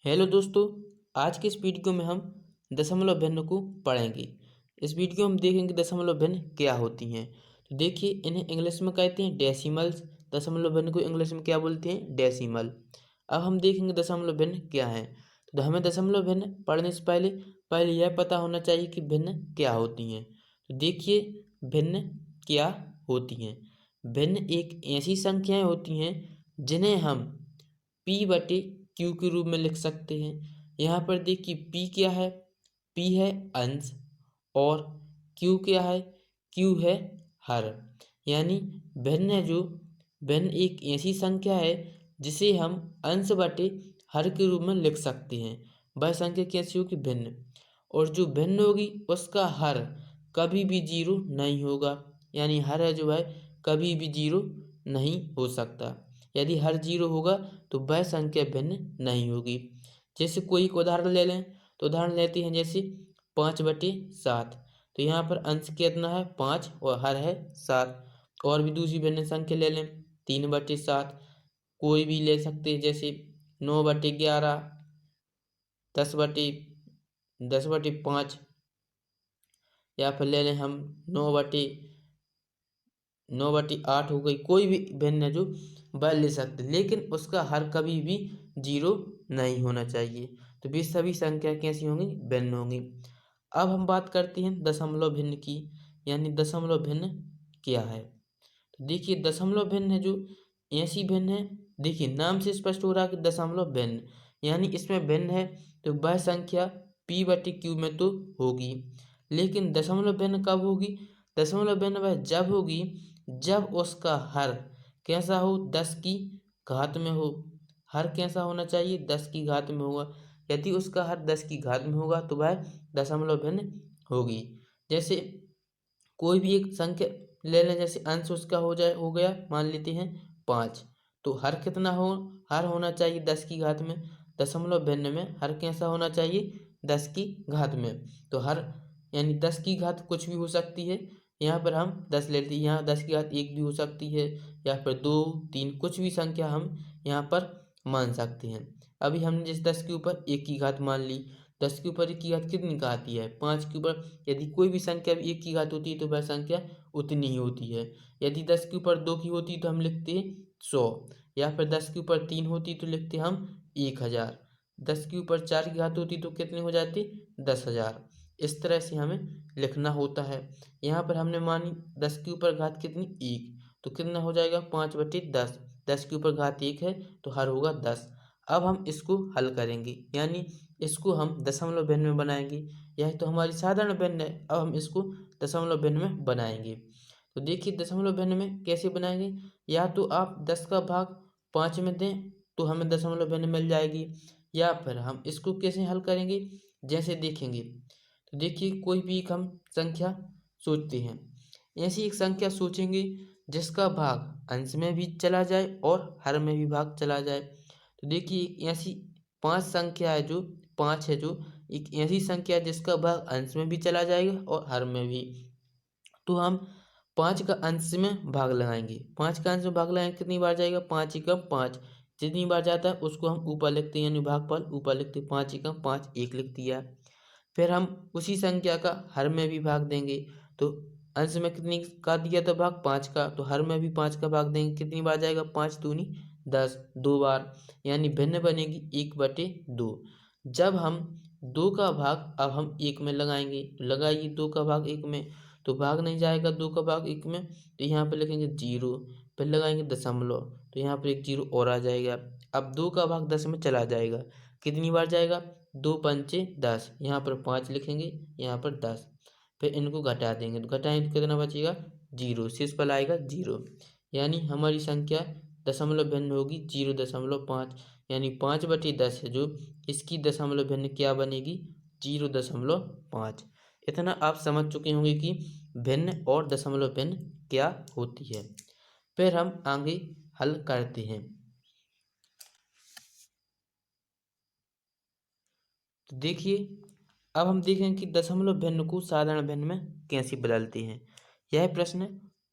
Hello दोस्तों, आज के इस वीडियो में हम दशमलव भिन्न को पढ़ेंगे। इस वीडियो में हम देखेंगे दशमलव भिन्न क्या होती हैं। तो देखिए, इन्हें इंग्लिश में कहते हैं डेसिमल्स। दशमलव भिन्न को इंग्लिश में क्या बोलते हैं? डेसिमल। अब हम देखेंगे दशमलव भिन्न क्या है। तो हमें दशमलव भिन्न पढ़ने से पहले पहले यह पता होना चाहिए कि भिन्न क्या होती हैं। तो देखिए, भिन्न क्या होती हैं। भिन्न एक ऐसी संख्याएं होती हैं जिन्हें हम पी बटे क्यू के रूप में लिख सकते हैं। यहाँ पर देखिए, पी क्या है? पी है अंश, और क्यू क्या है? क्यू है हर। यानी भिन्न है जो भिन्न एक ऐसी संख्या है जिसे हम अंश बटे हर के रूप में लिख सकते हैं। वह संख्या कैसी होगी? भिन्न। और जो भिन्न होगी उसका हर कभी भी जीरो नहीं होगा। यानी हर है जो है कभी भी जीरो नहीं हो सकता। यदि हर जीरो होगा तो वह संख्या भिन्न नहीं होगी। जैसे कोई एक उदाहरण ले लें, तो उदाहरण लेते हैं जैसे 5/7। तो यहाँ पर अंश कितना है? 5 और हर है 7। और भी दूसरी भिन्न संख्या ले लें, 3/7। कोई भी ले सकते हैं जैसे 9/11, 10/5, या फिर ले लें हम 9/8 हो गई। कोई भी भिन्न जो वह ले सकते, लेकिन उसका हर कभी भी जीरो नहीं होना चाहिए। तो वे सभी संख्या कैसी होंगी? भिन्न होंगी। अब हम बात करते हैं दशमलव भिन्न की, यानी दशमलव भिन्न क्या है। तो देखिए, दशमलव भिन्न है जो ऐसी भिन्न है, देखिए नाम से स्पष्ट हो रहा है कि दशमलव भिन्न, यानी इसमें भिन्न है तो वह संख्या पी बटे क्यू में तो होगी। लेकिन दशमलव भिन्न कब होगी? दशमलव भिन्न वह जब होगी जब उसका हर कैसा हो? 10 की घात में हो। हर कैसा होना चाहिए? 10 की घात में होगा। यदि उसका हर 10 की घात में होगा तो वह दशमलव भिन्न होगी। जैसे कोई भी एक संख्या ले लें, जैसे अंश उसका हो गया, मान लेते हैं 5। तो हर कितना हो? हर होना चाहिए 10 की घात में। दशमलव भिन्न में हर कैसा होना चाहिए? 10 की घात में। तो हर यानी 10 की घात कुछ भी हो सकती है। यहाँ पर हम 10 ले लेते हैं, यहाँ 10 की घात 1 भी हो सकती है, या फिर 2, 3, कुछ भी संख्या हम यहाँ पर मान सकते हैं। अभी हमने जिस 10 के ऊपर 1 की घात मान ली, 10 के ऊपर 1 की घात कितनी का आती है? 5 के ऊपर यदि कोई भी संख्या 1 की घात होती है तो वह संख्या उतनी ही होती है। यदि 10 के ऊपर 2 की होती तो हम लिखते 100, या फिर 10 के ऊपर 3 होती तो लिखते हम 1000। 10 के ऊपर 4 की घात होती तो कितने हो जाते? 10,000। इस तरह से हमें लिखना होता है। यहाँ पर हमने मानी 10 के ऊपर घात कितनी? 1, तो कितना हो जाएगा? 5/10। 10 के ऊपर घात 1 है तो हर होगा 10। अब हम इसको हल करेंगे, यानी इसको हम दशमलव भिन्न में बनाएंगे। यह तो हमारी साधारण भिन्न है, अब हम इसको दशमलव भिन्न में बनाएंगे। तो देखिए, दशमलव भिन्न में कैसे बनाएंगे। या तो आप 10 का भाग 5 में दें तो हमें दशमलव भिन्न मिल जाएगी, या फिर हम इसको कैसे हल करेंगे, जैसे देखेंगे। तो देखिए, कोई भी एक हम संख्या सोचते हैं, ऐसी एक संख्या सोचेंगे जिसका भाग अंश में भी चला जाए और हर में भी भाग चला जाए। तो देखिए, ऐसी 5 संख्या है जो 5 है, जो एक ऐसी संख्या है जिसका भाग अंश में भी चला जाएगा और हर में भी। तो हम 5 का अंश में भाग लगाएंगे। 5 का अंश में भाग लगाएंगे, कितनी बार जाएगा? 5 एकम 5। जितनी बार जाता है उसको हम ऊपर लिखते हैं, यानी भागफल ऊपर लिखते हैं। 5 एकम 5, 1 लिख दिया। फिर हम उसी संख्या का हर में भी भाग देंगे। तो अंश में कितनी का दिया था भाग? 5 का, तो हर में भी 5 का भाग देंगे। कितनी बार जाएगा? 5 दूनी 10, 2 बार। यानी भिन्न बनेगी 1/2। जब हम 2 का भाग अब हम 1 में लगाएंगे, तो लगाइए 2 का भाग 1 में, तो भाग नहीं जाएगा 2 का भाग 1 में, तो यहाँ पर लिखेंगे 0। फिर लगाएंगे दशमलव, तो यहाँ पर एक 0 और आ जाएगा। अब 2 का भाग 10 में चला जाएगा, कितनी बार जाएगा? 2 पंचे 10, यहाँ पर 5 लिखेंगे, यहाँ पर 10। फिर इनको घटा देंगे, तो घटाएंगे तो कितना बचेगा? 0। शेष फल आएगा 0। यानी हमारी संख्या दशमलव भिन्न होगी 0.5। यानी 5/10 है जो, इसकी दशमलव भिन्न क्या बनेगी? 0.5। इतना आप समझ चुके होंगे कि भिन्न और दशमलव भिन्न क्या होती है। फिर हम आगे हल करते हैं। तो देखिए, अब हम देखेंगे कि दशमलव भिन्न को साधारण भिन्न में कैसे बदलते हैं। यह प्रश्न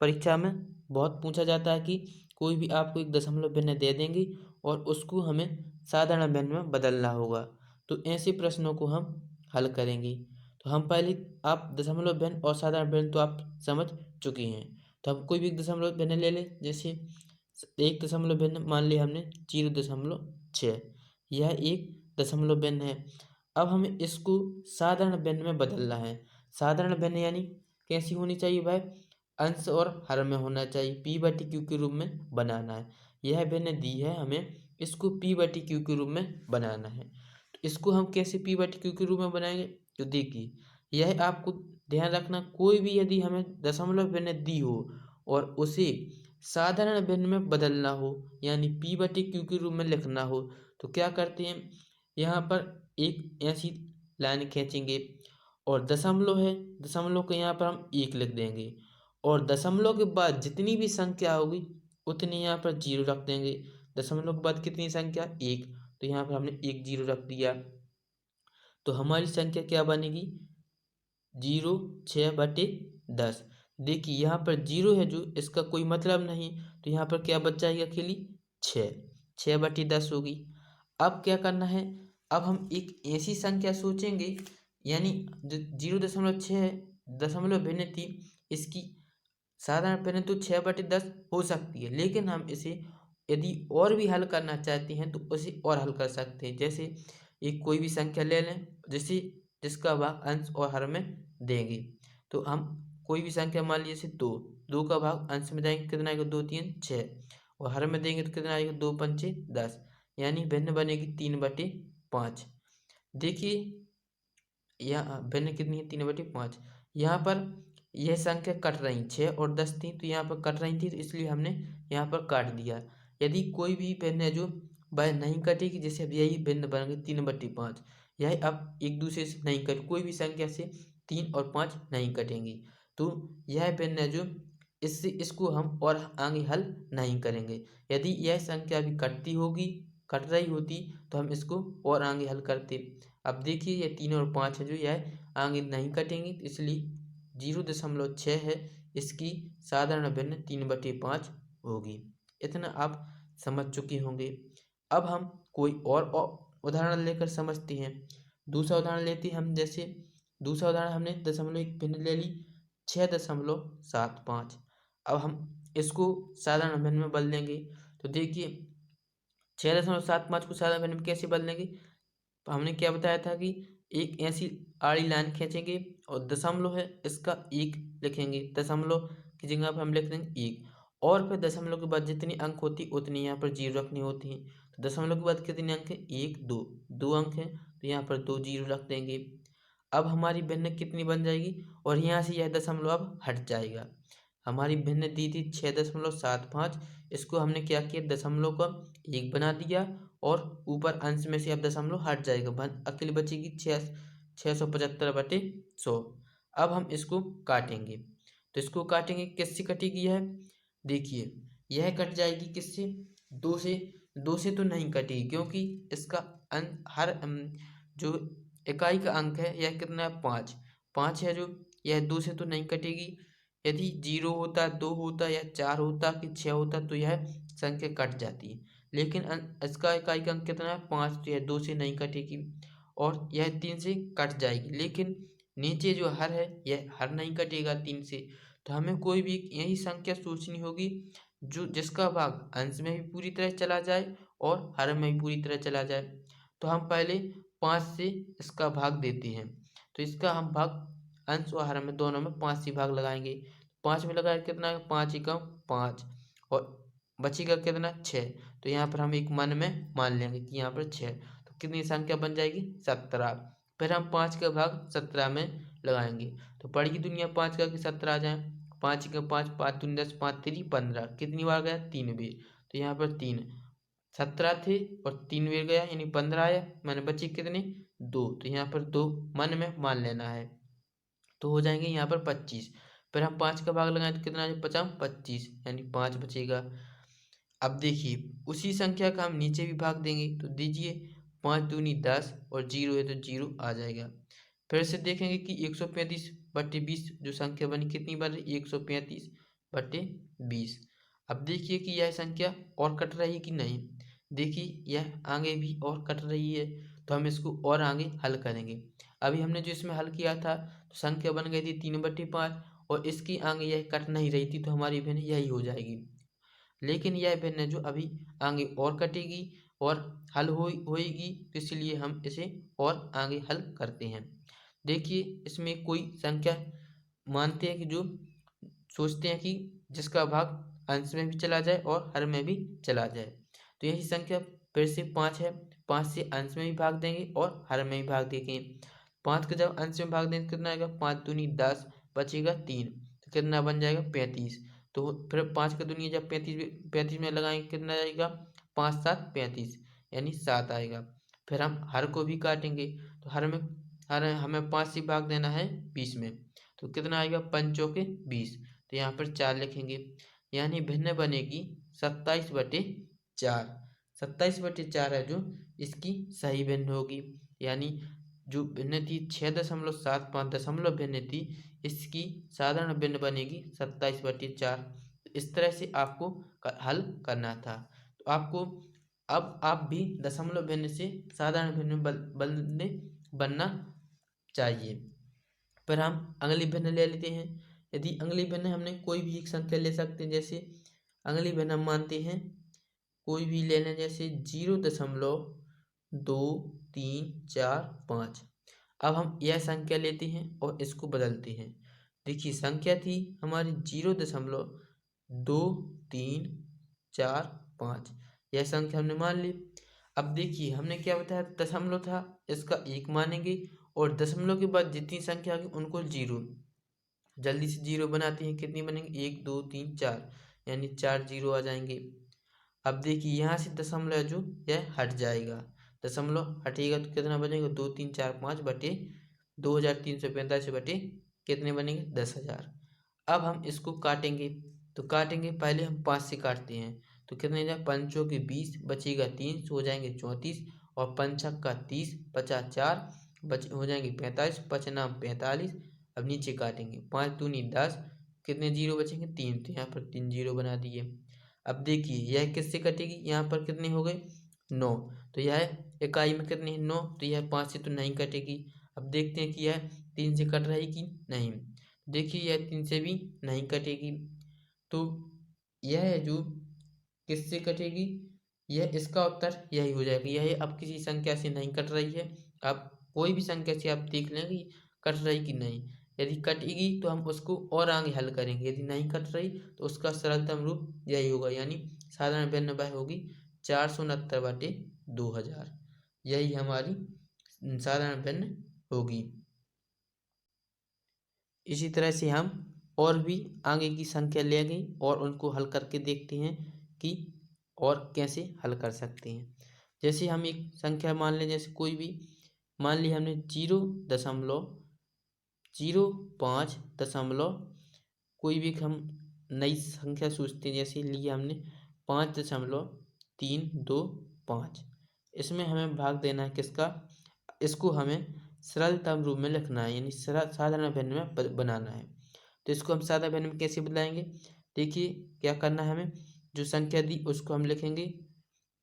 परीक्षा में बहुत पूछा जाता है कि कोई भी आपको एक दशमलव भिन्न दे देंगे और उसको हमें साधारण भिन्न में बदलना होगा। तो ऐसे प्रश्नों को हम हल करेंगे। तो हम पहले आप दशमलव भिन्न और साधारण भिन्न तो आप समझ चुके हैं। तो हम कोई भी दशमलव भिन्न ले लें, जैसे एक दशमलव भिन्न मान लिया हमने 0.6, यह एक दशमलव भिन्न है। अब हमें इसको साधारण भिन्न में बदलना है। साधारण भिन्न यानी कैसी होनी चाहिए भाई, अंश और हर में होना चाहिए, p/q के रूप में बनाना है। यह भिन्न दी है हमें, इसको p/q के रूप में बनाना है। तो इसको हम कैसे p/q के रूप में बनाएंगे, तो देखिए यह आपको ध्यान रखना, कोई भी यदि हमें दशमलव भिन्न दी हो और उसे साधारण भिन्न में बदलना हो यानी p/q के रूप में लिखना हो, तो क्या करते हैं, यहाँ पर एक ऐसी लाइन खींचेंगे और दशमलव है, दशमलव को यहाँ पर हम 1 लिख देंगे और दशमलव के बाद जितनी भी संख्या होगी उतनी यहाँ पर 0 रख देंगे। दशमलव के बाद कितनी संख्या, 1, तो यहाँ पर हमने 1 0 रख दिया। तो हमारी संख्या क्या बनेगी, 0/6/10। देखिए यहाँ पर 0 है जो, इसका कोई मतलब नहीं, तो यहाँ पर क्या बच जाएगी, अकेली 6/10 होगी। अब क्या करना है, अब हम एक ऐसी संख्या सोचेंगे, यानी जो 0.6 दशमलव भिन्न थी, इसकी साधारण भिन्न तो 6/10 हो सकती है, लेकिन हम इसे यदि और भी हल करना चाहते हैं तो उसे और हल कर सकते हैं। जैसे एक कोई भी संख्या ले लें, जैसे जिसका भाग अंश और हर में देंगे। तो हम कोई भी संख्या मान लीजिए, जैसे 2 का भाग अंश में देंगे, कितना आएगा, 2 3 6, और हर में देंगे तो कितना आएगा, 2 5 10, यानी भिन्न बनेगी 3/5। देखिए यहाँ भिन्न कितनी है, 3/5। यहाँ पर यह संख्या कट रही 6 और 10 थी, तो यहाँ पर कट रही थी, तो इसलिए हमने यहाँ पर काट दिया। यदि कोई भी भिन्न है जो वह नहीं कटेगी, जैसे अब यही भिन्न बन गई 3/5, यह अब एक दूसरे से नहीं कट, कोई भी संख्या से 3 और 5 नहीं कटेंगी, तो यह भिन्न है जो, इससे इसको हम और आगे हल नहीं करेंगे। यदि यह संख्या भी कटती होगी, कट रही होती, तो हम इसको और आगे हल करते। अब देखिए ये 3 और 5 है जो यह आगे नहीं कटेंगी, इसलिए 0.6 है, इसकी साधारण भिन्न 3/5 होगी। इतना आप समझ चुके होंगे। अब हम कोई और उदाहरण लेकर समझते हैं। दूसरा उदाहरण लेते हैं हम, जैसे दूसरा उदाहरण हमने दशमलव एक भिन्न ले ली 6.75। अब हम इसको साधारण भिन्न में बदलेंगे। तो देखिए 6.75 को साधारण भिन्न में कैसे बदलेंगे, तो हमने क्या बताया था कि एक ऐसी आड़ी लाइन खींचेंगे और दशमलव है इसका 1 लिखेंगे, दशमलव की जगह पर हम लिख देंगे 1, और फिर दशमलव के बाद जितनी अंक होती उतनी यहाँ पर 0 रखनी होती है। तो दशमलव के बाद कितने अंक है, 1 2, 2 अंक हैं, तो यहाँ पर 2 0 रख देंगे। अब हमारी भिन्न कितनी बन जाएगी, और यहाँ से यह दशमलव अब हट जाएगा। हमारी भिन्न दी थी 6.75, इसको हमने क्या किया, दशमलव का 1 बना दिया और ऊपर अंश में से अब दशमलव हट जाएगा, अकेली बचेगी 675/100। अब हम इसको काटेंगे, तो इसको काटेंगे, किससे कटेगी यह, देखिए यह कट जाएगी किससे, 2 से। 2 से तो नहीं कटेगी, क्योंकि इसका हर जो इकाई का अंक है यह कितना है, 5 है जो, यह 2 से तो नहीं कटेगी। यदि 0 होता, 2 होता या 4 होता कि 6 होता तो यह संख्या कट जाती है, लेकिन इसका इकाई का अंक कितना है, 5, तो यह 2 से नहीं कटेगी और यह 3 से कट जाएगी। लेकिन नीचे जो हर है यह हर नहीं कटेगा 3 से। तो हमें कोई भी यही संख्या सोचनी होगी जो जिसका भाग अंश में भी पूरी तरह चला जाए और हर में भी पूरी तरह चला जाए। तो हम पहले 5 से इसका भाग देते हैं, तो इसका हम भाग अंश और हर में दोनों में 5 से भाग लगाएंगे। 5 में लगाए कितना, 5 एकम 5, और बचेगा कितना, 6। तो यहाँ पर हम एक मन में मान लेंगे कि यहाँ पर 6, तो कितनी संख्या बन जाएगी, 17। फिर हम 5 का भाग 17 में लगाएंगे, तो पढ़ी दुनिया 5 का कि 17 आ जाए, 5 का 5, 5 दूनी 10, 5 3 15, कितनी बार गया, 3 बार, तो यहाँ पर 3, 17 थे और 3 बार गया यानी 15 आया, मैंने बचे कितने, 2, तो यहाँ पर 2 मन में मान लेना है, तो हो जाएंगे यहाँ पर 25। फिर हम 5 का भाग लगाएं तो कितना 25 यानी 5 बचेगा। अब देखिए उसी संख्या का हम नीचे भी भाग देंगे, तो दीजिए 5 दूनी 10 और 0 है तो 0 आ जाएगा। फिर से देखेंगे कि 135/20 जो संख्या बनी कितनी बन रही, 135/20। अब देखिए कि यह संख्या और कट रही कि नहीं, देखिए यह आगे भी और कट रही है, तो हम इसको और आगे हल करेंगे। अभी हमने जो इसमें हल किया था तो संख्या बन गई थी 3/5 और इसकी आगे यह कट नहीं रही थी, तो हमारी भिन्न यही हो जाएगी। लेकिन यह भिन्न जो अभी आगे और कटेगी और हल होएगी, तो इसलिए हम इसे और आगे हल करते हैं। देखिए इसमें कोई संख्या मानते हैं कि जो सोचते हैं कि जिसका भाग अंश में भी चला जाए और हर में भी चला जाए, तो यही संख्या फिर से 5 है। 5 से अंश में भी भाग देंगे और हर में भी भाग देंगे। 5 को जब अंश में भाग देंगे कितना आएगा, 5 दूनी 10, बचेगा 3, तो कितना बन जाएगा 35। तो फिर 5 का दूनी जब 35 में लगाएंगे कितना आएगा, 5 7 35, यानी 7 आएगा। फिर हम हर को भी काटेंगे, तो हर हमें 5 से भाग देना है 20 में, तो कितना आएगा 5 चौके 20, तो यहाँ पर 4 लिखेंगे, यानी भिन्न बनेगी 27/4। 27/4 है जो इसकी सही भिन्न होगी, यानी जो भिन्न थी 6.75 दशमलव भिन्न थी, इसकी साधारण भिन्न बनेगी 27/4। इस तरह से आपको हल करना था। तो आपको अब आप भी दशमलव भिन्न से साधारण भिन्न बनना चाहिए। पर हम अगली भिन्न ले लेते हैं। यदि अगली भिन्न हमने कोई भी एक संख्या ले सकते हैं, जैसे अगली भिन्न हम मानते हैं कोई भी ले लें, जैसे 0.2345। अब हम यह संख्या लेते हैं और इसको बदलते हैं। देखिए संख्या थी हमारी 0.2345, यह संख्या हमने मान ली। अब देखिए हमने क्या बताया, दशमलव था, इसका 1 मानेंगे और दशमलव के बाद जितनी संख्या आ गई उनको 0, जल्दी से 0 बनाते हैं। कितनी बनेंगे, 1 2 3 4, यानी 4 0 आ जाएंगे। अब देखिए यहाँ से दशमलव जो यह हट जाएगा, दशमलव हटेगा तो कितना बनेगा, 2 3 4 5 बटे 2345 बटे कितने बनेंगे, 10,000। अब हम इसको काटेंगे, तो काटेंगे पहले हम 5 से काटते हैं, तो कितने जाए 5 चौके 20, बचेगा 3, हो जाएंगे 34, और 5 छक्का 30, 50 4, हो जाएंगे 45, 5 नाम 45। अब नीचे काटेंगे, 5 दूनी 10, कितने जीरो बचेंगे 3, तो यहाँ पर 3 जीरो बना दिए। अब देखिए यह किससे कटेगी, यहाँ पर कितने हो गए 9, तो यह इकाई में कितने 9, तो यह 5 से तो नहीं कटेगी। अब देखते हैं कि यह 3 से कट रही कि नहीं। देखिए यह 3 से भी नहीं कटेगी, तो यह जो किससे कटेगी, यह इसका उत्तर यही हो जाएगा। यह अब किसी संख्या से नहीं कट रही है। अब कोई भी संख्या से आप देख लेंगे कट रही कि नहीं। यदि कटेगी तो हम उसको और आगे हल करेंगे, यदि नहीं कट रही तो उसका सरलतम रूप यही होगा, यानी साधारण भिन्न वह होगी 469/2000। यही हमारी साधारण भिन्न होगी। इसी तरह से हम और भी आगे की संख्या ले गई और उनको हल करके देखते हैं कि और कैसे हल कर सकते हैं। जैसे हम एक संख्या मान लें, जैसे कोई भी मान ली हमने 0.05 कोई भी हम नई संख्या सोचते हैं, जैसे लिए हमने 5.325। इसमें हमें भाग देना है किसका, इसको हमें सरलतम रूप में लिखना है, यानी साधारण भिन्न में बनाना है। तो इसको हम साधारण भिन्न में कैसे बनाएंगे, देखिए क्या करना है, हमें जो संख्या दी उसको हम लिखेंगे,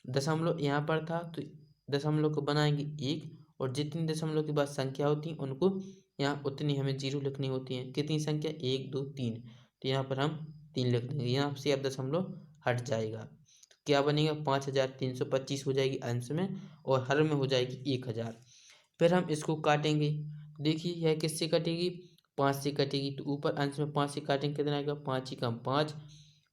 दशमलव यहाँ पर था तो दशमलव को बनाएंगे 1, और जितनी दशमलव के बाद संख्या होती हैं उनको यहाँ उतनी हमें 0 लिखनी होती है। कितनी संख्या 1 2 3, तो यहाँ पर हम 3 लिख देंगे, यहाँ से अब दशमलव हट जाएगा, तो क्या बनेगा 5325 हो जाएगी अंश में, और हर में हो जाएगी 1000। फिर हम इसको काटेंगे, देखिए यह किससे कटेगी, 5 से कटेगी, तो ऊपर अंश में 5 से काटेंगे कितना आएगा, 5 ही कम 5,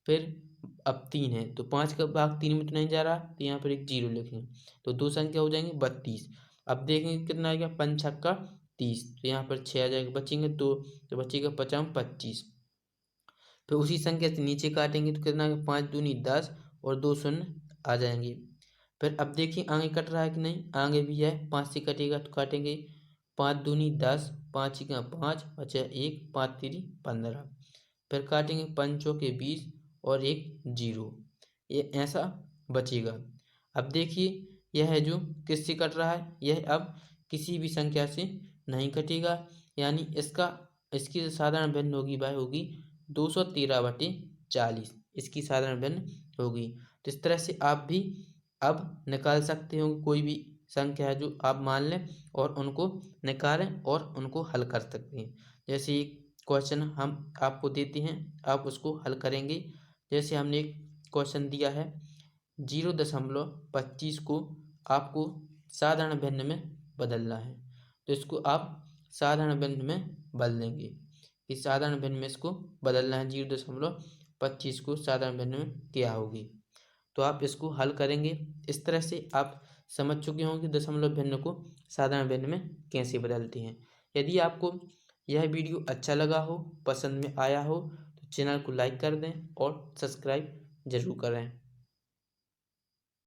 फिर अब 3 है तो 5 का भाग 3 में तो नहीं जा रहा, तो यहाँ पर एक 0 लिखेंगे, तो दो संख्या हो जाएंगे 32। अब देखेंगे कितना आएगा, 5 छक्का 30, तो यहाँ पर 6 आ जाएगा, बचेंगे 2, तो बचेगा 50 25। फिर उसी संख्या से नीचे काटेंगे तो कितना आएगा, 5 दूनी 10 और 2 शून्य आ जाएंगे। फिर अब देखिए आगे कट रहा है कि नहीं, आगे भी है, 5 से कटेगा तो काटेंगे, 5 दूनी 10, 5 ही का 5, बचा 1, 5 3 15। फिर काटेंगे 5 चौके 20 और एक 0, ये ऐसा बचेगा। अब देखिए यह जो किससे कट रहा है, यह अब किसी भी संख्या से नहीं कटेगा, यानी इसकी जो साधारण भिन्न होगी वह होगी 213/40, इसकी साधारण भिन्न होगी। तो इस तरह से आप भी अब निकाल सकते हो कोई भी संख्या है जो आप मान लें और उनको निकालें और उनको हल कर सकते हैं। जैसे एक क्वेश्चन हम आपको देते हैं, आप उसको हल करेंगे। जैसे हमने एक क्वेश्चन दिया है 0.25 को आपको साधारण भिन्न में बदलना है, तो इसको आप साधारण भिन्न में बदल देंगे। इस साधारण भिन्न में इसको बदलना है, 0.25 को साधारण भिन्न में क्या होगी, तो आप इसको हल करेंगे। इस तरह से आप समझ चुके होंगे दशमलव भिन्न को साधारण भिन्न में कैसे बदलते हैं। यदि आपको यह वीडियो अच्छा लगा हो, पसंद में आया हो, तो चैनल को लाइक कर दें और सब्सक्राइब जरूर करें।